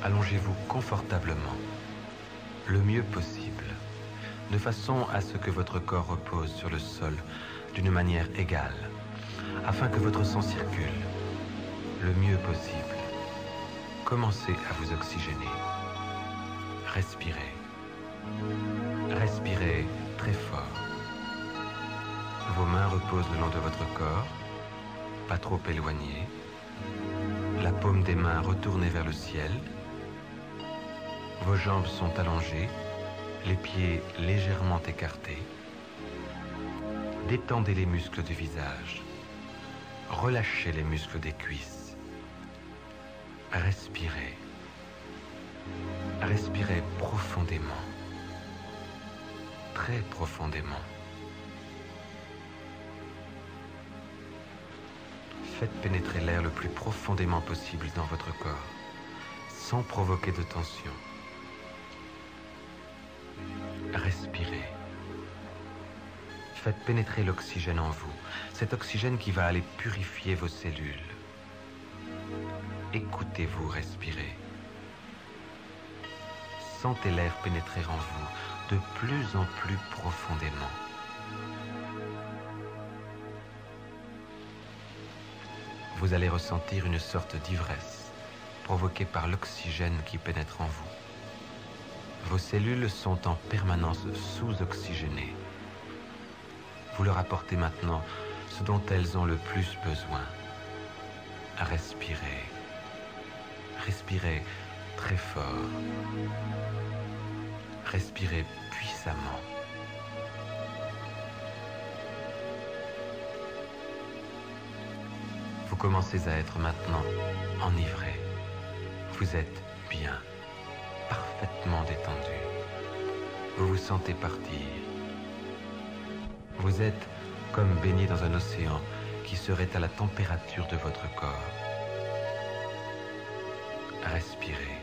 allongez-vous confortablement, le mieux possible, de façon à ce que votre corps repose sur le sol d'une manière égale, afin que votre sang circule le mieux possible. Commencez à vous oxygéner. Respirez. Respirez très fort. Vos mains reposent le long de votre corps, pas trop éloignées. La paume des mains retournée vers le ciel. Vos jambes sont allongées, les pieds légèrement écartés. Détendez les muscles du visage. Relâchez les muscles des cuisses. Respirez. Respirez profondément. Très profondément. Faites pénétrer l'air le plus profondément possible dans votre corps, sans provoquer de tension. Respirez. Faites pénétrer l'oxygène en vous, cet oxygène qui va aller purifier vos cellules. Écoutez-vous respirer. Sentez l'air pénétrer en vous de plus en plus profondément. Vous allez ressentir une sorte d'ivresse provoquée par l'oxygène qui pénètre en vous. Vos cellules sont en permanence sous-oxygénées. Vous leur apportez maintenant ce dont elles ont le plus besoin. Respirez. Respirez très fort. Respirez puissamment. Vous commencez à être maintenant enivré. Vous êtes bien, parfaitement détendu. Vous vous sentez partir. Vous êtes comme baigné dans un océan qui serait à la température de votre corps. Respirez.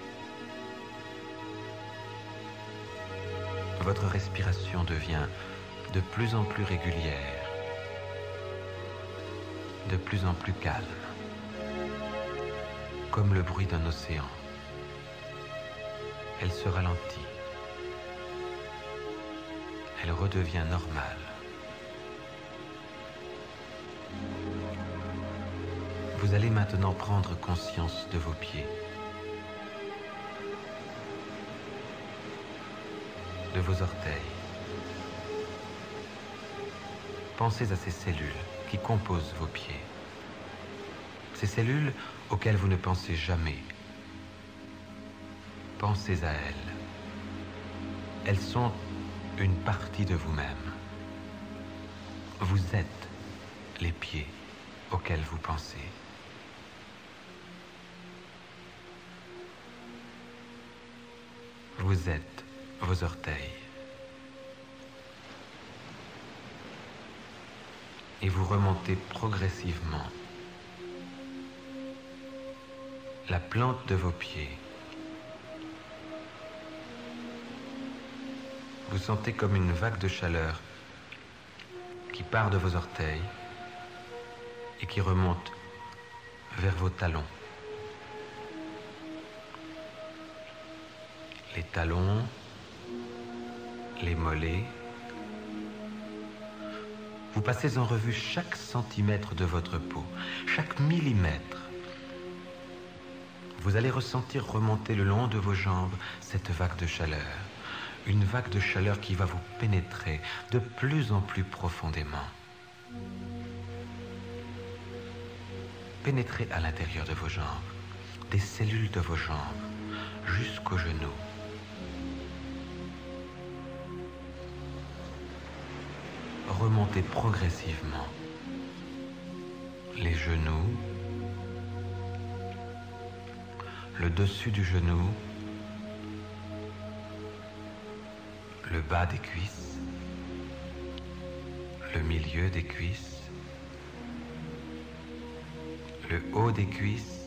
Votre respiration devient de plus en plus régulière, de plus en plus calme, comme le bruit d'un océan. Elle se ralentit. Elle redevient normale. Vous allez maintenant prendre conscience de vos pieds, de vos orteils. Pensez à ces cellules qui composent vos pieds. Ces cellules auxquelles vous ne pensez jamais. Pensez à elles. Elles sont une partie de vous-même. Vous êtes les pieds auxquels vous pensez. Vous êtes vos orteils. Et vous remontez progressivement la plante de vos pieds. Vous sentez comme une vague de chaleur qui part de vos orteils et qui remonte vers vos talons. Les talons, les mollets. Vous passez en revue chaque centimètre de votre peau, chaque millimètre. Vous allez ressentir remonter le long de vos jambes cette vague de chaleur. Une vague de chaleur qui va vous pénétrer de plus en plus profondément. Pénétrez à l'intérieur de vos jambes, des cellules de vos jambes, jusqu'aux genoux. Remontez progressivement les genoux, le dessus du genou, le bas des cuisses, le milieu des cuisses, le haut des cuisses,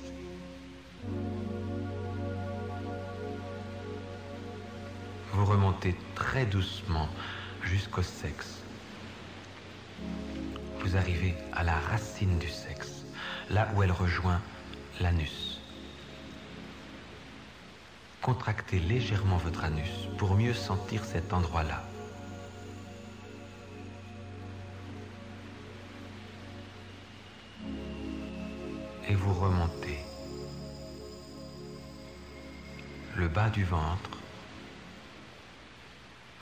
vous remontez très doucement jusqu'au sexe. Vous arrivez à la racine du sexe, là où elle rejoint l'anus. contractez légèrement votre anus pour mieux sentir cet endroit-là. Et vous remontez. Le bas du ventre,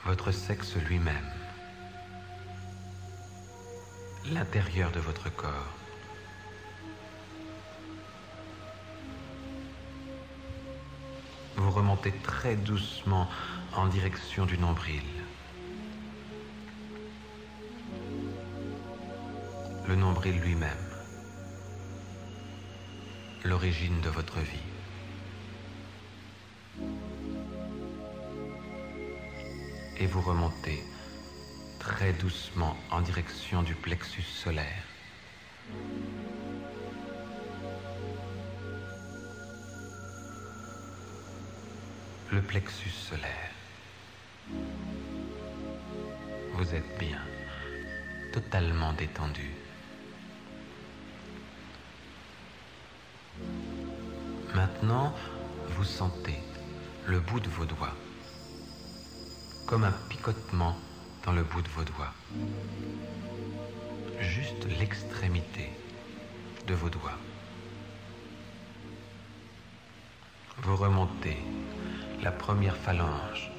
votre sexe lui-même, l'intérieur de votre corps. Vous remontez très doucement en direction du nombril. Le nombril lui-même, l'origine de votre vie. Et vous remontez très doucement en direction du plexus solaire. Le plexus solaire. Vous êtes bien, totalement détendu. Maintenant, vous sentez le bout de vos doigts, comme un picotement dans le bout de vos doigts. Juste l'extrémité de vos doigts. Vous remontez la première phalange,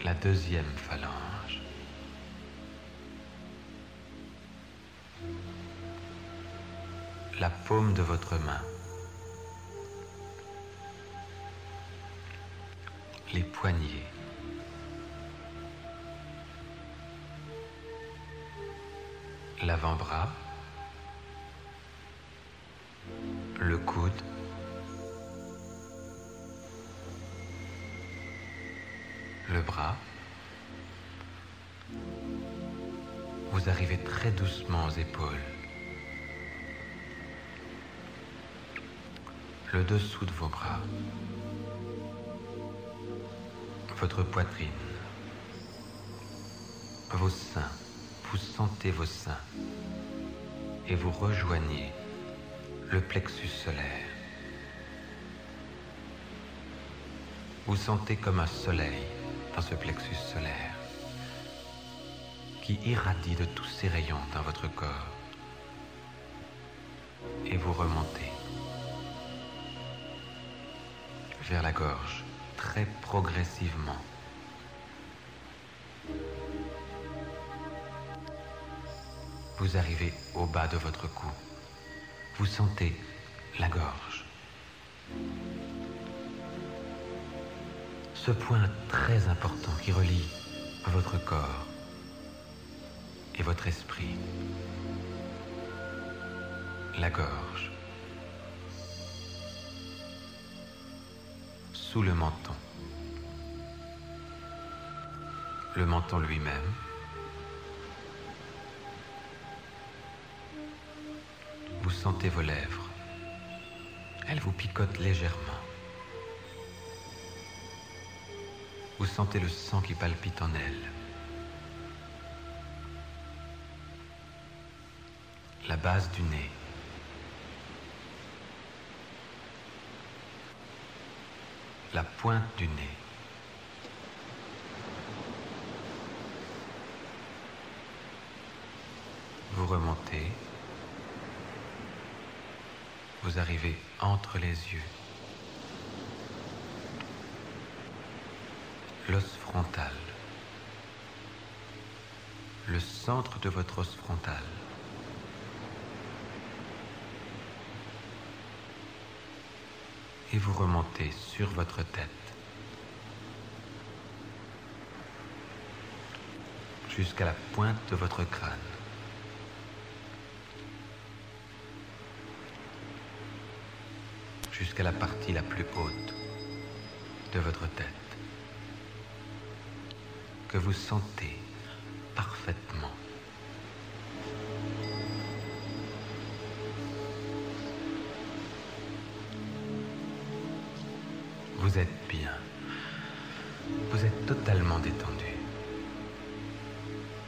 la deuxième phalange. La paume de votre main. Les poignets. L'avant-bras. Le coude. Le bras. Vous arrivez très doucement aux épaules. Le dessous de vos bras. Votre poitrine. Vos seins. Vous sentez vos seins. Et vous rejoignez le plexus solaire. Vous sentez comme un soleil dans ce plexus solaire qui irradie de tous ses rayons dans votre corps. Et vous remontez vers la gorge très progressivement. Vous arrivez au bas de votre cou. Vous sentez la gorge. Ce point très important qui relie votre corps et votre esprit. La gorge. Sous le menton. Le menton lui-même. Vous sentez vos lèvres. Elles vous picotent légèrement. Vous sentez le sang qui palpite en elles. La base du nez. La pointe du nez. Vous remontez. Vous arrivez entre les yeux. L'os frontal. Le centre de votre os frontal. Et vous remontez sur votre tête. Jusqu'à la pointe de votre crâne. Jusqu'à la partie la plus haute de votre tête. Que vous sentez parfaitement. Vous êtes bien. Vous êtes totalement détendu.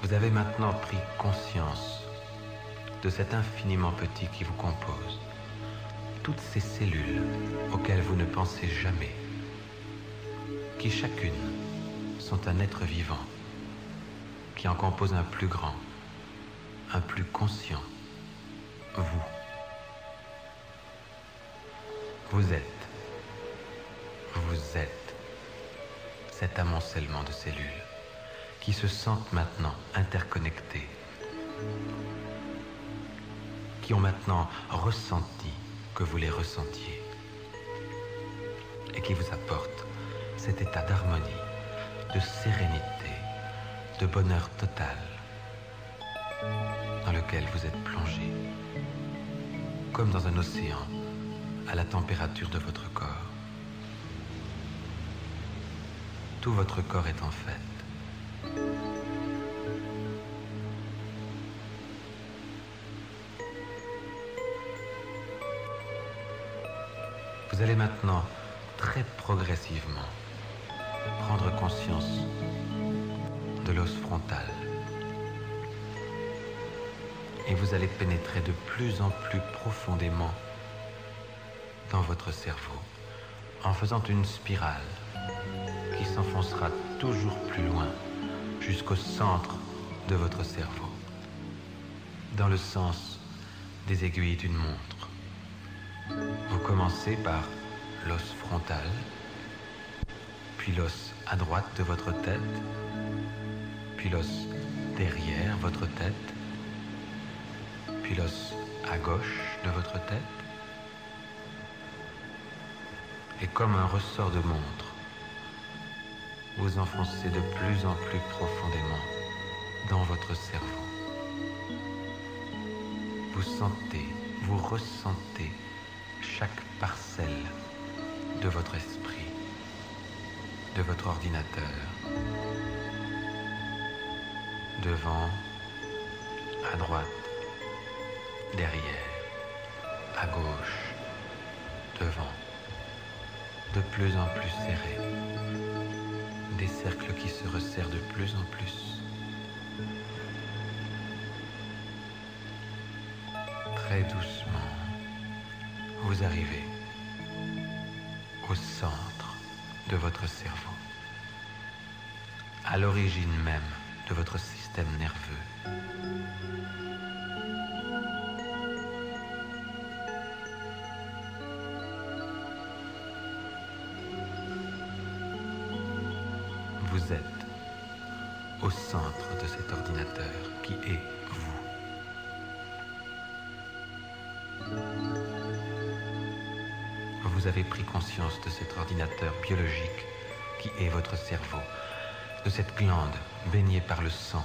Vous avez maintenant pris conscience de cet infiniment petit qui vous compose. Toutes ces cellules auxquelles vous ne pensez jamais qui chacune sont un être vivant, qui en compose un plus grand, un plus conscient, vous. Vous êtes cet amoncellement de cellules qui se sentent maintenant interconnectées, qui ont maintenant ressenti que vous les ressentiez et qui vous apportent cet état d'harmonie, de sérénité, de bonheur total dans lequel vous êtes plongé, comme dans un océan à la température de votre corps. Tout votre corps est en fête. Vous allez maintenant, très progressivement, prendre conscience de l'os frontal. Et vous allez pénétrer de plus en plus profondément dans votre cerveau, en faisant une spirale qui s'enfoncera toujours plus loin jusqu'au centre de votre cerveau, dans le sens des aiguilles d'une montre. Vous commencez par l'os frontal, puis l'os à droite de votre tête, puis l'os derrière votre tête, puis l'os à gauche de votre tête. Et comme un ressort de montre, vous enfoncez de plus en plus profondément dans votre cerveau. Vous sentez, vous ressentez chaque parcelle de votre esprit, de votre ordinateur, devant, à droite, derrière, à gauche, devant, de plus en plus serré, des cercles qui se resserrent de plus en plus. Très doucement, vous arrivez au centre de votre cerveau, à l'origine même de votre système nerveux. Vous êtes au centre de cet ordinateur qui est vous. Vous avez pris conscience de cet ordinateur biologique qui est votre cerveau, de cette glande baignée par le sang,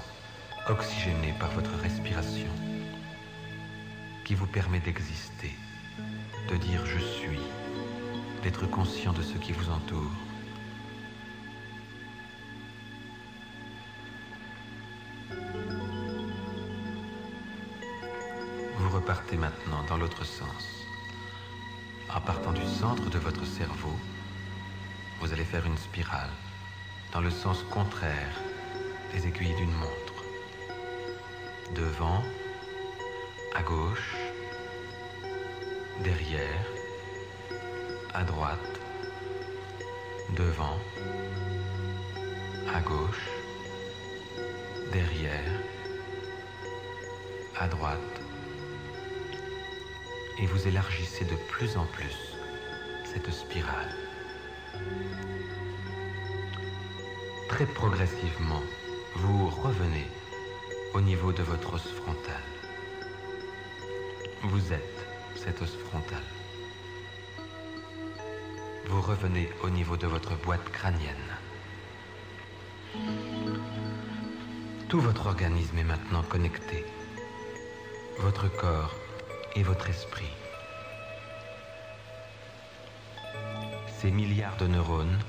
oxygénée par votre respiration, qui vous permet d'exister, de dire « je suis », d'être conscient de ce qui vous entoure. Vous repartez maintenant dans l'autre sens. En partant du centre de votre cerveau, vous allez faire une spirale dans le sens contraire des aiguilles d'une montre. Devant, à gauche, derrière, à droite, devant, à gauche, derrière, à droite. Et vous élargissez de plus en plus cette spirale. Très progressivement, vous revenez au niveau de votre os frontal. Vous êtes cet os frontal. Vous revenez au niveau de votre boîte crânienne. Tout votre organisme est maintenant connecté. Votre corps et votre esprit. Ces milliards de neurones,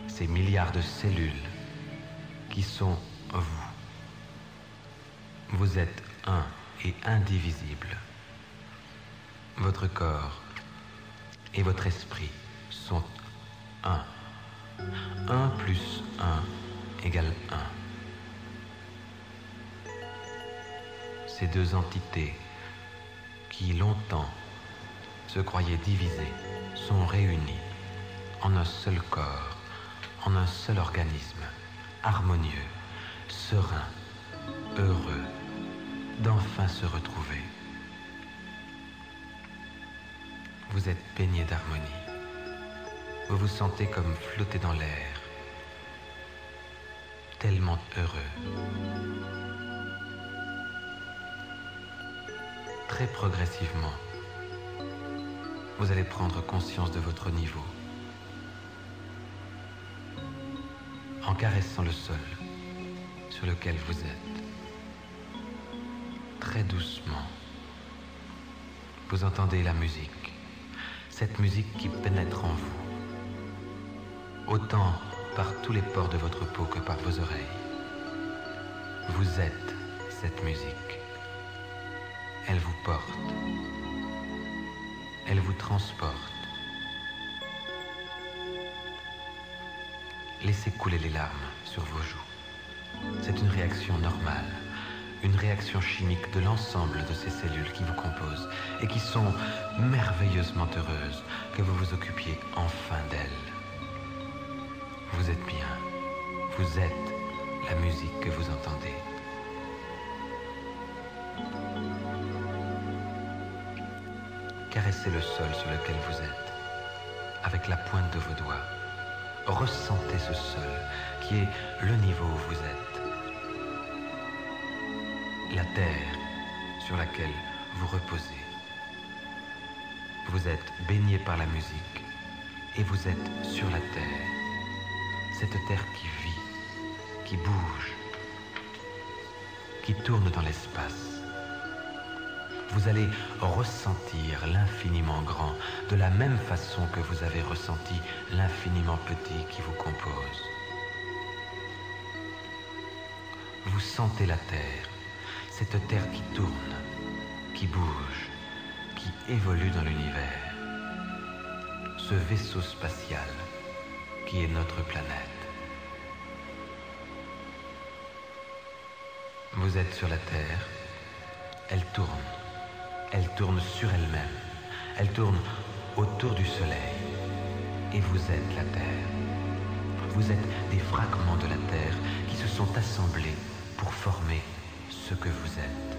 ces milliards de cellules qui sont vous. Vous êtes un et indivisible. Votre corps et votre esprit sont un. 1 plus 1 égale 1. Ces deux entités qui longtemps se croyaient divisées sont réunies en un seul corps, en un seul organisme, harmonieux, serein, heureux, d'enfin se retrouver. Vous êtes baigné d'harmonie. Vous vous sentez comme flotter dans l'air, tellement heureux. Très progressivement, vous allez prendre conscience de votre niveau en caressant le sol sur lequel vous êtes. Très doucement, vous entendez la musique, cette musique qui pénètre en vous, autant par tous les pores de votre peau que par vos oreilles. Vous êtes cette musique. Elle vous porte. Elle vous transporte. Laissez couler les larmes sur vos joues. C'est une réaction normale, une réaction chimique de l'ensemble de ces cellules qui vous composent et qui sont merveilleusement heureuses que vous vous occupiez enfin d'elles. Vous êtes bien. Vous êtes la musique que vous entendez. Caressez le sol sur lequel vous êtes avec la pointe de vos doigts. Ressentez ce sol qui est le niveau où vous êtes. La terre sur laquelle vous reposez. Vous êtes baigné par la musique et vous êtes sur la terre. Cette terre qui vit, qui bouge, qui tourne dans l'espace. Vous allez ressentir l'infiniment grand de la même façon que vous avez ressenti l'infiniment petit qui vous compose. Vous sentez la terre, cette terre qui tourne, qui bouge, qui évolue dans l'univers. Ce vaisseau spatial qui est notre planète. Vous êtes sur la Terre, elle tourne sur elle-même, elle tourne autour du Soleil, et vous êtes la Terre. Vous êtes des fragments de la Terre qui se sont assemblés pour former ce que vous êtes.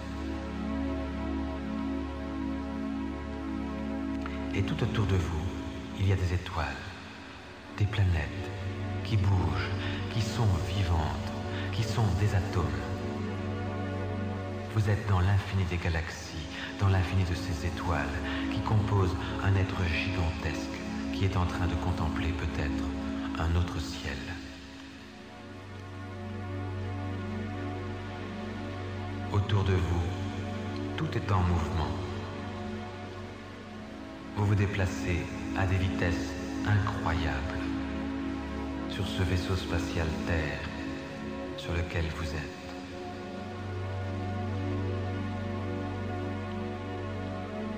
Et tout autour de vous, il y a des étoiles, des planètes qui bougent, qui sont vivantes, qui sont des atomes. Vous êtes dans l'infini des galaxies, dans l'infini de ces étoiles qui composent un être gigantesque qui est en train de contempler peut-être un autre ciel. Autour de vous, tout est en mouvement. Vous vous déplacez à des vitesses incroyables sur ce vaisseau spatial Terre sur lequel vous êtes.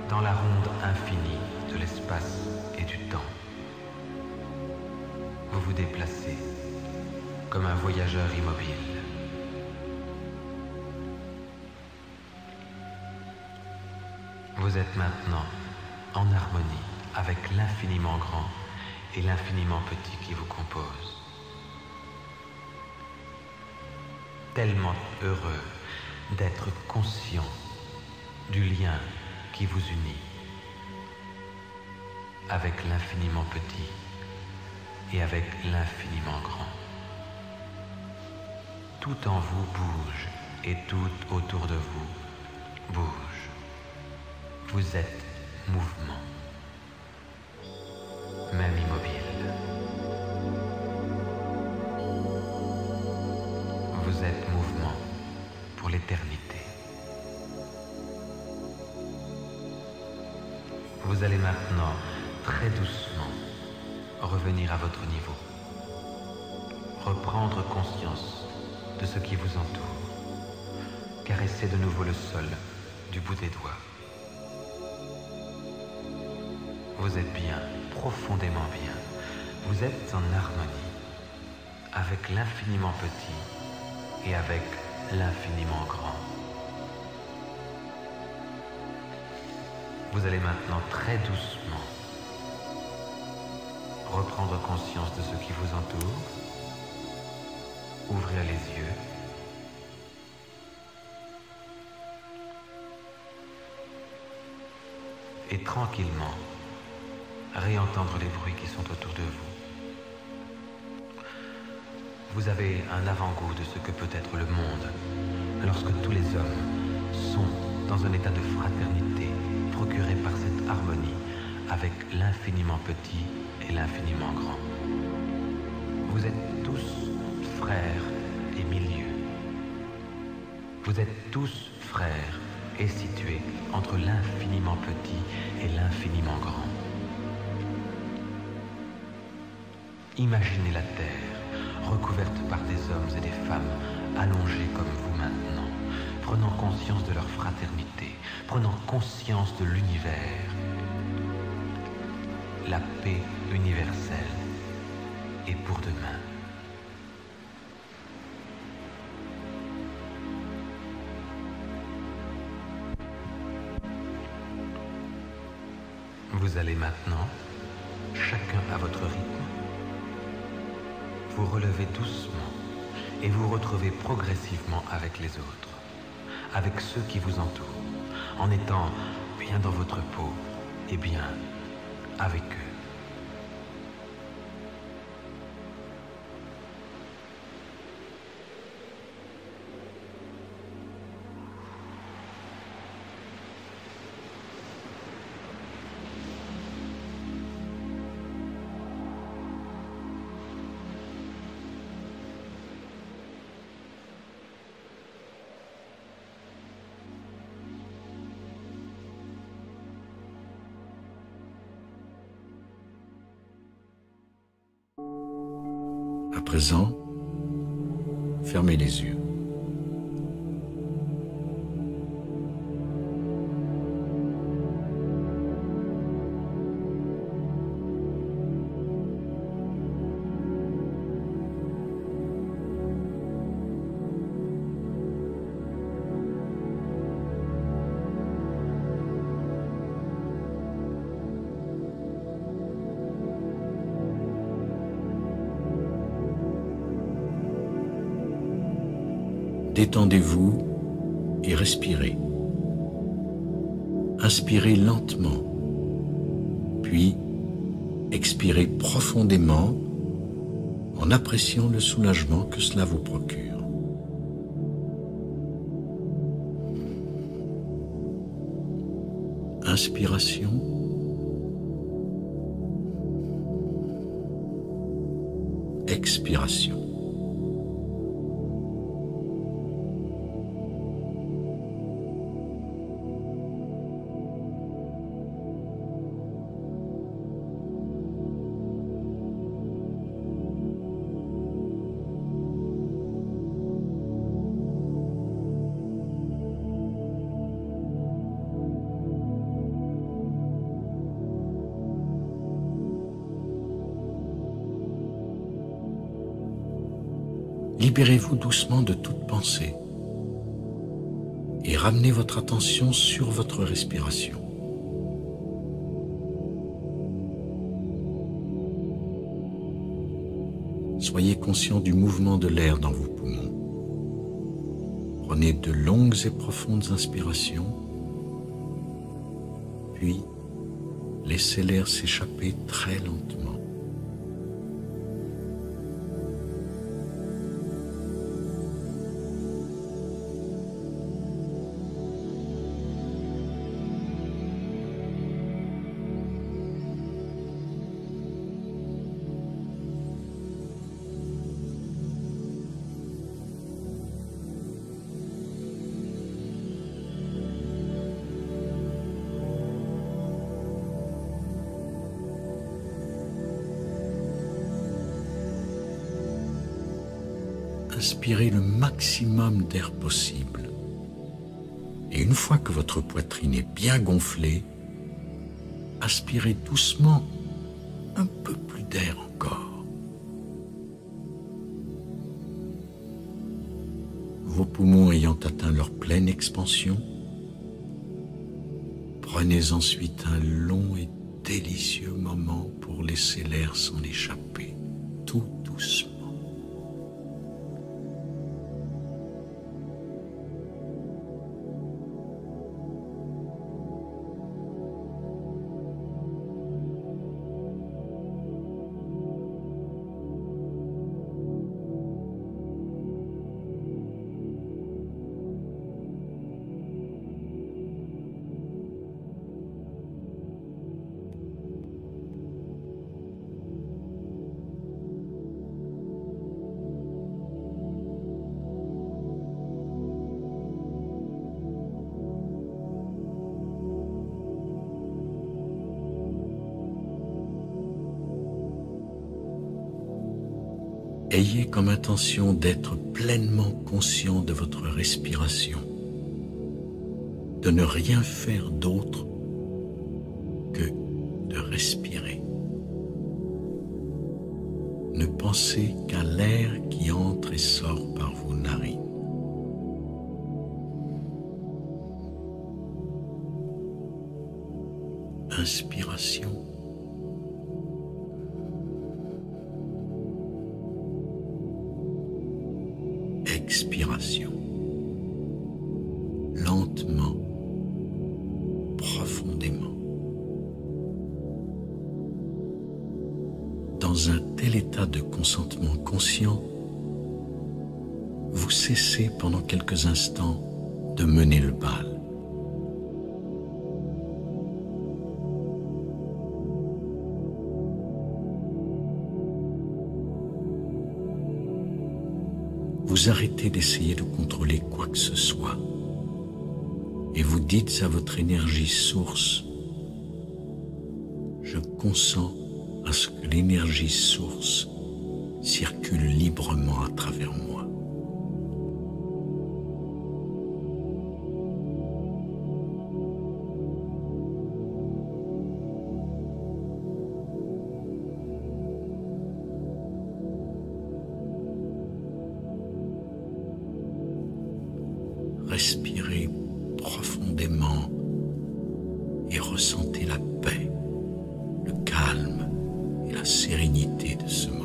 Dans la ronde infinie de l'espace et du temps, vous vous déplacez comme un voyageur immobile. Vous êtes maintenant en harmonie avec l'infiniment grand et l'infiniment petit qui vous compose. Tellement heureux d'être conscient du lien qui vous unit avec l'infiniment petit et avec l'infiniment grand. Tout en vous bouge et tout autour de vous bouge. Vous êtes mouvement, même immobile. Vous êtes mouvement pour l'éternité. Vous allez maintenant, très doucement, revenir à votre niveau. Reprendre conscience de ce qui vous entoure. Caresser de nouveau le sol du bout des doigts. Vous êtes bien, profondément bien. Vous êtes en harmonie avec l'infiniment petit et avec l'infiniment grand. Vous allez maintenant très doucement reprendre conscience de ce qui vous entoure. Ouvrir les yeux. Et tranquillement, réentendre les bruits qui sont autour de vous. Vous avez un avant-goût de ce que peut être le monde lorsque tous les hommes sont dans un état de fraternité procuré par cette harmonie avec l'infiniment petit et l'infiniment grand. Vous êtes tous frères et milieux. Vous êtes tous frères et situés entre l'infiniment petit et l'infiniment grand. Imaginez la terre recouverte par des hommes et des femmes allongés comme vous maintenant, prenant conscience de leur fraternité, prenant conscience de l'univers. La paix universelle est pour demain. Vous allez maintenant, chacun à votre rythme, vous relevez doucement et vous retrouvez progressivement avec les autres, avec ceux qui vous entourent, en étant bien dans votre peau et bien avec eux. À présent, fermez les yeux. Détendez-vous et respirez. Inspirez lentement, puis expirez profondément en appréciant le soulagement que cela vous procure. Inspiration. Expiration. Libérez-vous doucement de toute pensée et ramenez votre attention sur votre respiration. Soyez conscient du mouvement de l'air dans vos poumons. Prenez de longues et profondes inspirations, puis laissez l'air s'échapper très lentement. Inspirez le maximum d'air possible. Et une fois que votre poitrine est bien gonflée, aspirez doucement un peu plus d'air encore. Vos poumons ayant atteint leur pleine expansion, prenez ensuite un long et délicieux moment pour les laisser l'air s'en échapper, tout doucement. Ayez comme intention d'être pleinement conscient de votre respiration, de ne rien faire d'autre que de respirer. Ne pensez qu'à l'air qui entre et sort par vos narines. Inspiration. Expiration. Lentement, profondément. Dans un tel état de consentement conscient, vous cessez pendant quelques instants de mener le bal. Vous arrêtez d'essayer de contrôler quoi que ce soit et vous dites à votre énergie source: je consens à ce que l'énergie source circule librement à travers moi. Respirez profondément et ressentez la paix, le calme et la sérénité de ce moment.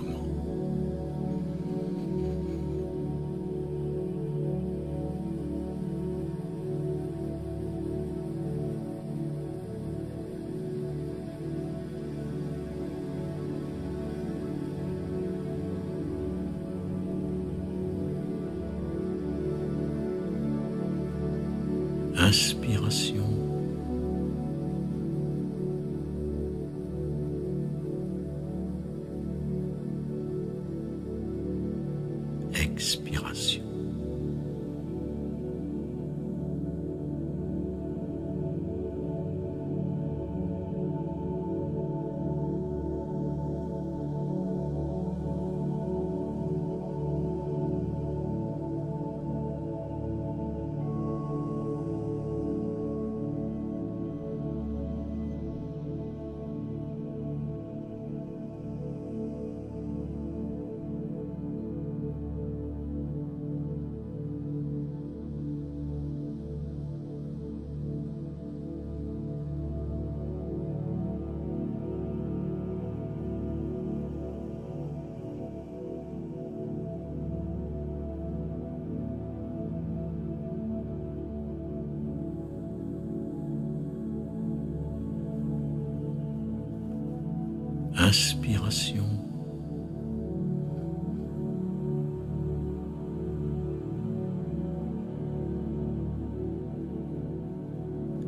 Inspiration. Expiration. Inspiration.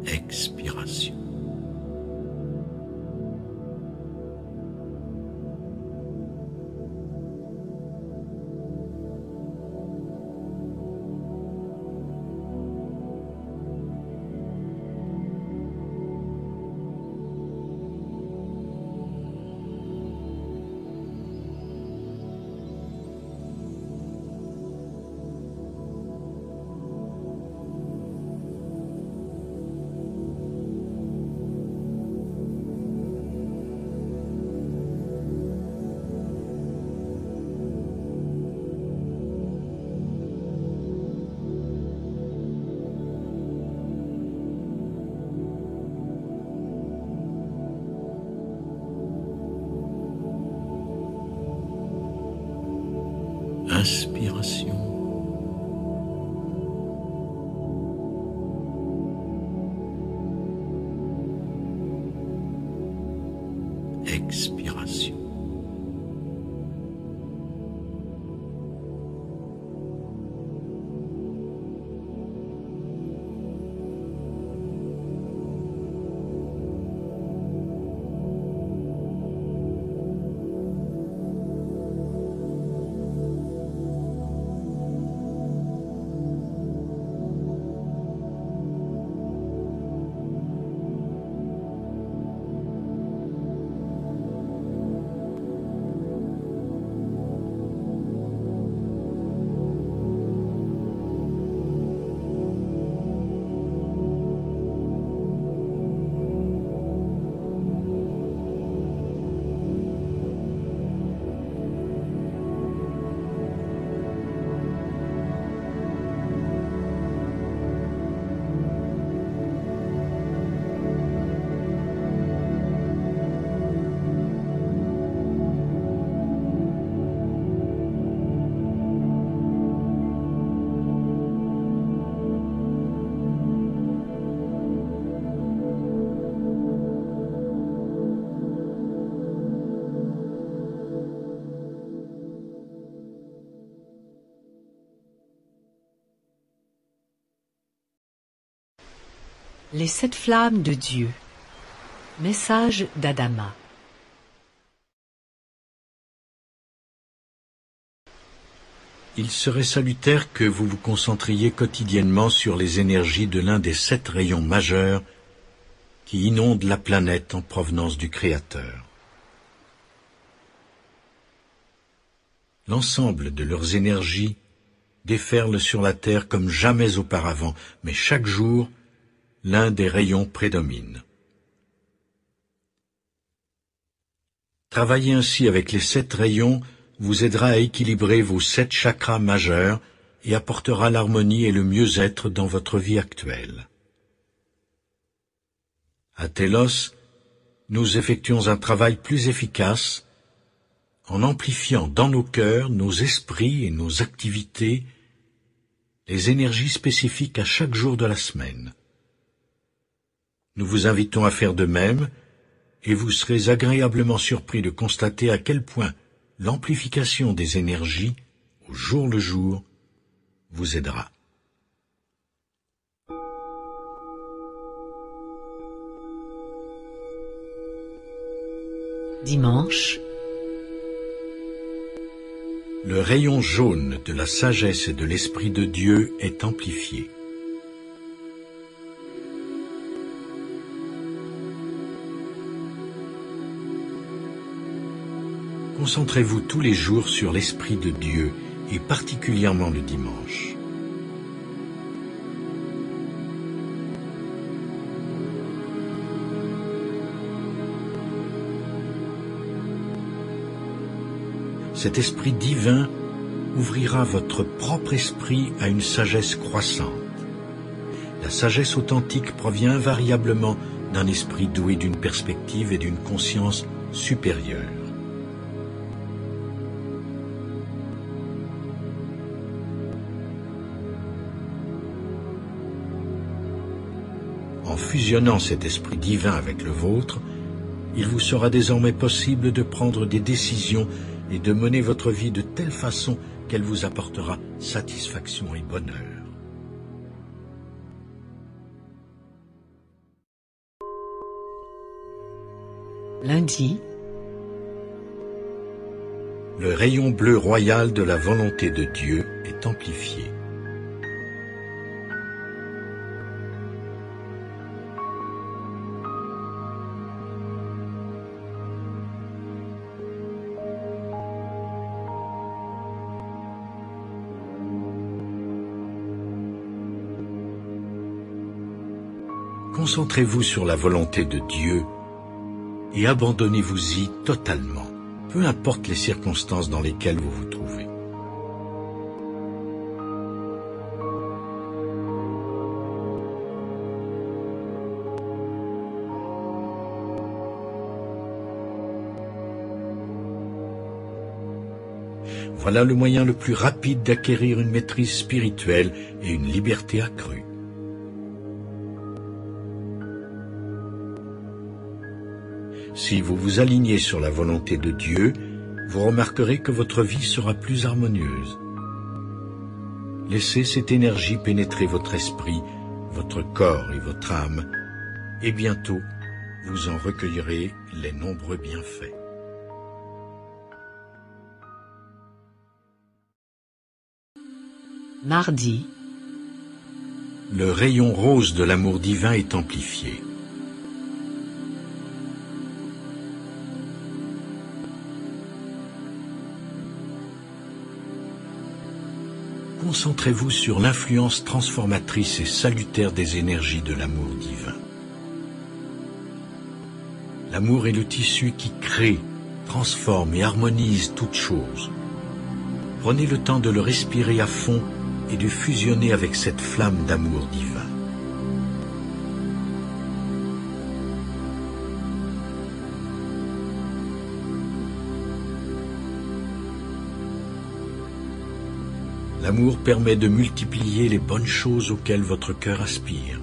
Expiration. expiration. Les 7 flammes de Dieu. Message d'Adama. Il serait salutaire que vous vous concentriez quotidiennement sur les énergies de l'un des 7 rayons majeurs qui inondent la planète en provenance du Créateur. L'ensemble de leurs énergies déferle sur la Terre comme jamais auparavant, mais chaque jour, l'un des rayons prédomine. Travailler ainsi avec les 7 rayons vous aidera à équilibrer vos 7 chakras majeurs et apportera l'harmonie et le mieux-être dans votre vie actuelle. À Télos, nous effectuons un travail plus efficace en amplifiant dans nos cœurs, nos esprits et nos activités les énergies spécifiques à chaque jour de la semaine. Nous vous invitons à faire de même, et vous serez agréablement surpris de constater à quel point l'amplification des énergies, au jour le jour, vous aidera. Dimanche. Le rayon jaune de la sagesse et de l'Esprit de Dieu est amplifié. Concentrez-vous tous les jours sur l'Esprit de Dieu, et particulièrement le dimanche. Cet esprit divin ouvrira votre propre esprit à une sagesse croissante. La sagesse authentique provient invariablement d'un esprit doué d'une perspective et d'une conscience supérieure. En fusionnant cet esprit divin avec le vôtre, il vous sera désormais possible de prendre des décisions et de mener votre vie de telle façon qu'elle vous apportera satisfaction et bonheur. Lundi. Le rayon bleu royal de la volonté de Dieu est amplifié. Concentrez-vous sur la volonté de Dieu et abandonnez-vous-y totalement, peu importe les circonstances dans lesquelles vous vous trouvez. Voilà le moyen le plus rapide d'acquérir une maîtrise spirituelle et une liberté accrue. Si vous vous alignez sur la volonté de Dieu, vous remarquerez que votre vie sera plus harmonieuse. Laissez cette énergie pénétrer votre esprit, votre corps et votre âme, et bientôt, vous en recueillerez les nombreux bienfaits. Mardi, Le rayon rose de l'amour divin est amplifié. Concentrez-vous sur l'influence transformatrice et salutaire des énergies de l'amour divin. L'amour est le tissu qui crée, transforme et harmonise toutes choses. Prenez le temps de le respirer à fond et de fusionner avec cette flamme d'amour divin. L'amour permet de multiplier les bonnes choses auxquelles votre cœur aspire.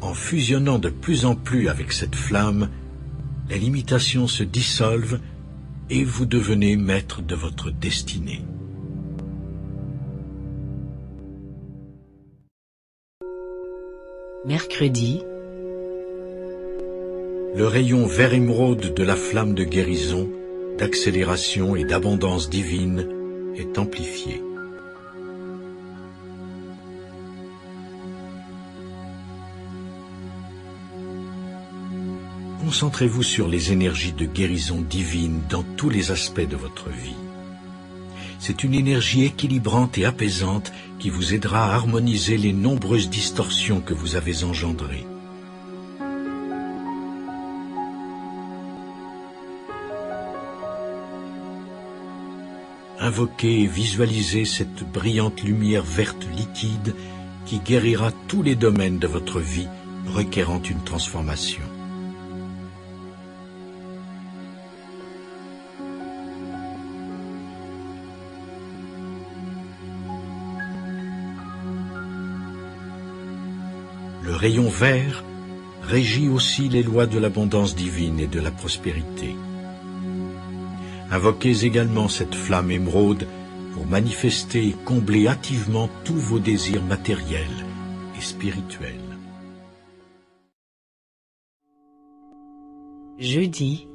En fusionnant de plus en plus avec cette flamme, les limitations se dissolvent et vous devenez maître de votre destinée. mercredi, Le rayon vert émeraude de la flamme de guérison, d'accélération et d'abondance divine est amplifié. Concentrez-vous sur les énergies de guérison divine dans tous les aspects de votre vie. C'est une énergie équilibrante et apaisante qui vous aidera à harmoniser les nombreuses distorsions que vous avez engendrées. Invoquez et visualisez cette brillante lumière verte liquide qui guérira tous les domaines de votre vie requérant une transformation. Le rayon vert régit aussi les lois de l'abondance divine et de la prospérité. Invoquez également cette flamme émeraude pour manifester et combler hâtivement tous vos désirs matériels et spirituels. jeudi,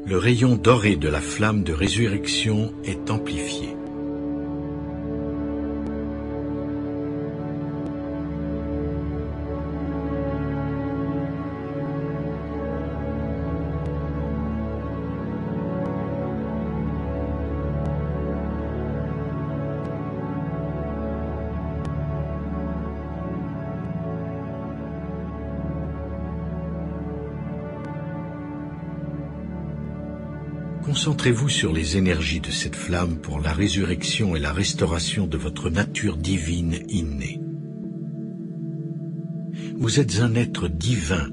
Le rayon doré de la flamme de résurrection est amplifié. Concentrez-vous sur les énergies de cette flamme pour la résurrection et la restauration de votre nature divine innée. Vous êtes un être divin,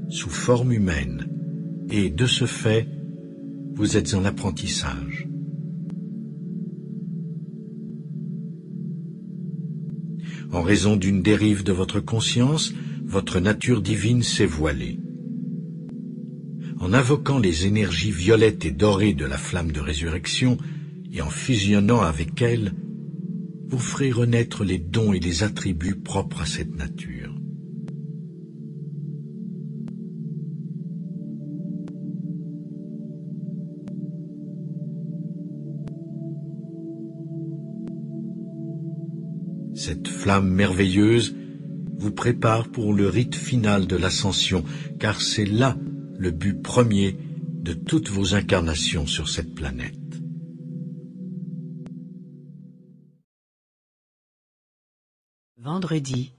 sous forme humaine, et de ce fait, vous êtes en apprentissage. En raison d'une dérive de votre conscience, votre nature divine s'est voilée. En invoquant les énergies violettes et dorées de la flamme de résurrection et en fusionnant avec elle, vous ferez renaître les dons et les attributs propres à cette nature. Cette flamme merveilleuse vous prépare pour le rite final de l'ascension, car c'est là le but premier de toutes vos incarnations sur cette planète. vendredi,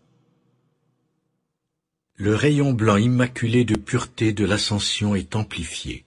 Le rayon blanc immaculé de pureté de l'ascension est amplifié.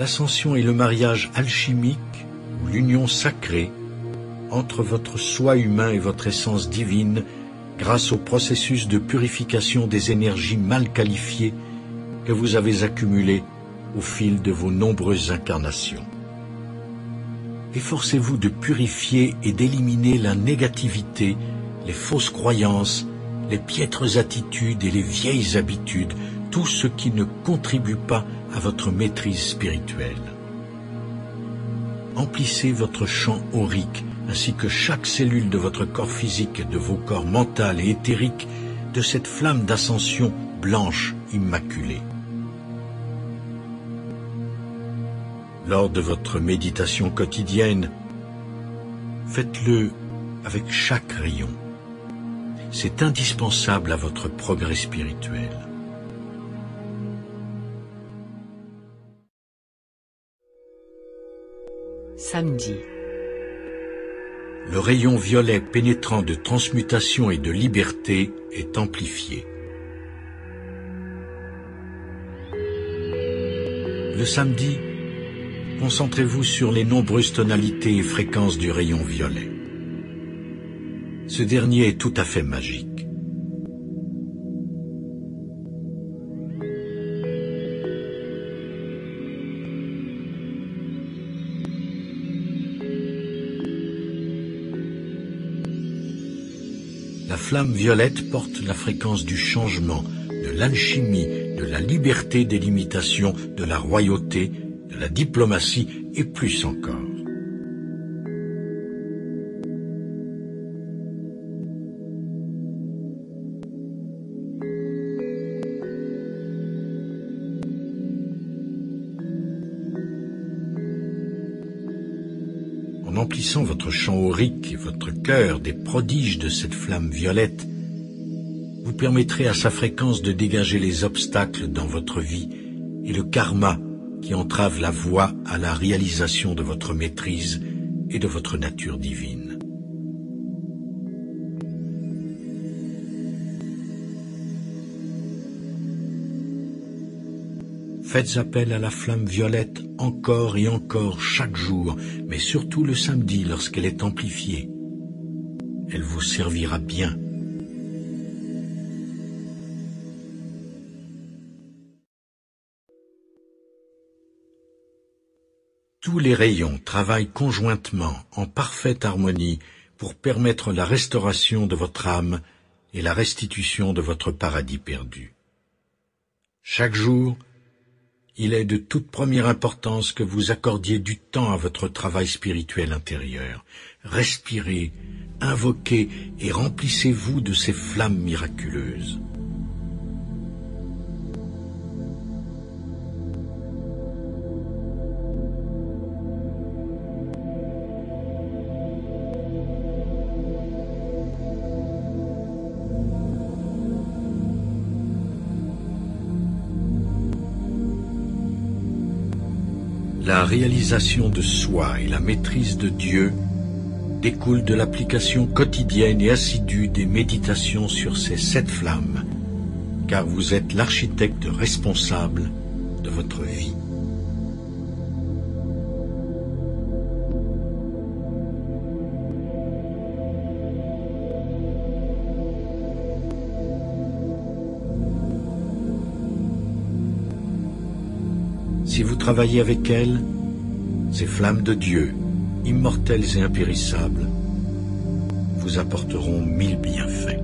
l'ascension est le mariage alchimique ou l'union sacrée entre votre soi humain et votre essence divine grâce au processus de purification des énergies mal qualifiées que vous avez accumulées au fil de vos nombreuses incarnations. Efforcez-vous de purifier et d'éliminer la négativité, les fausses croyances, les piètres attitudes et les vieilles habitudes, tout ce qui ne contribue pas à votre maîtrise spirituelle. Emplissez votre champ aurique ainsi que chaque cellule de votre corps physique et de vos corps mental et éthérique de cette flamme d'ascension blanche immaculée. Lors de votre méditation quotidienne, faites-le avec chaque rayon. C'est indispensable à votre progrès spirituel. Samedi. Le rayon violet pénétrant de transmutation et de liberté est amplifié. Le samedi, concentrez-vous sur les nombreuses tonalités et fréquences du rayon violet. Ce dernier est tout à fait magique. La flamme violette porte la fréquence du changement, de l'alchimie, de la liberté des limitations, de la royauté, de la diplomatie et plus encore. En emplissant votre champ aurique et votre cœur des prodiges de cette flamme violette, vous permettrez à sa fréquence de dégager les obstacles dans votre vie et le karma qui entrave la voie à la réalisation de votre maîtrise et de votre nature divine. Faites appel à la flamme violette encore et encore chaque jour, mais surtout le samedi lorsqu'elle est amplifiée. Elle vous servira bien. Tous les rayons travaillent conjointement en parfaite harmonie pour permettre la restauration de votre âme et la restitution de votre paradis perdu. Chaque jour, il est de toute première importance que vous accordiez du temps à votre travail spirituel intérieur. Respirez, invoquez et remplissez-vous de ces flammes miraculeuses. La réalisation de soi et la maîtrise de Dieu découlent de l'application quotidienne et assidue des méditations sur ces 7 flammes, car vous êtes l'architecte responsable de votre vie. Si vous travaillez avec elles, ces flammes de Dieu, immortelles et impérissables, vous apporteront 1000 bienfaits.